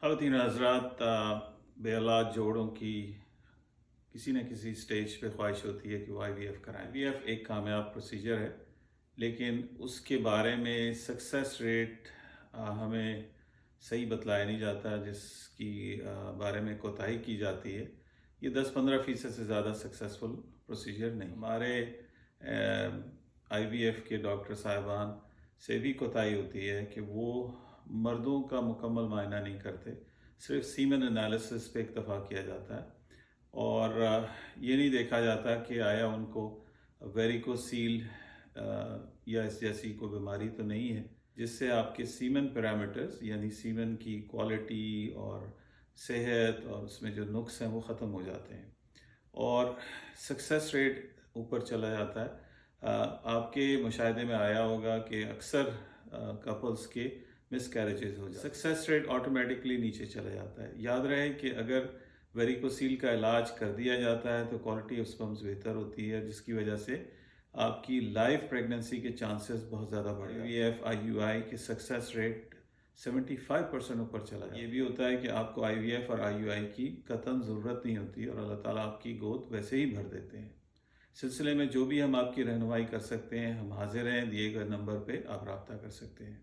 ख़वातीन हज़रात, बेऔलाद जोड़ों की किसी न किसी स्टेज पे ख्वाहिश होती है कि वो आईवीएफ कराएं। आईवीएफ एक कामयाब प्रोसीजर है, लेकिन उसके बारे में सक्सेस रेट हमें सही बतलाया नहीं जाता, जिसकी बारे में कोताही की जाती है। ये 10-15% से ज़्यादा सक्सेसफुल प्रोसीजर नहीं। हमारे आईवीएफ के डॉक्टर साहिबान से भी कोताही होती है कि वो मर्दों का मुकम्मल मायना नहीं करते, सिर्फ सीमेन एनालिसिस पे इक्तफा किया जाता है और ये नहीं देखा जाता कि आया उनको वेरिकोसील या इस जैसी कोई बीमारी तो नहीं है, जिससे आपके सीमेन पैरामीटर्स यानी सीमेन की क्वालिटी और सेहत और उसमें जो नुक्स हैं वो ख़त्म हो जाते हैं और सक्सेस रेट ऊपर चला जाता है। आपके मुशाहिदे में आया होगा कि अक्सर कपल्स के मिसकैरेजेस हो जाते हैं, सक्सेस रेट ऑटोमेटिकली नीचे चला जाता है। याद रहे कि अगर वेरिकोसील का इलाज कर दिया जाता है तो क्वालिटी ऑफ स्पर्म्स बेहतर होती है, जिसकी वजह से आपकी लाइफ प्रेगनेंसी के चांसेस बहुत ज़्यादा बढ़ जाते हैं। आईवीएफ आईयूआई के सक्सेस रेट 75% ऊपर चला जाता है। ये भी होता है कि आपको आईवीएफ और आईयूआई की कतई ज़रूरत नहीं होती और अल्लाह ताला आपकी गोद वैसे ही भर देते हैं। सिलसिले में जो भी हम आपकी रहनुमाई कर सकते हैं, हम हाजिर हैं। दिए गए नंबर पे आप रब्ता कर सकते हैं।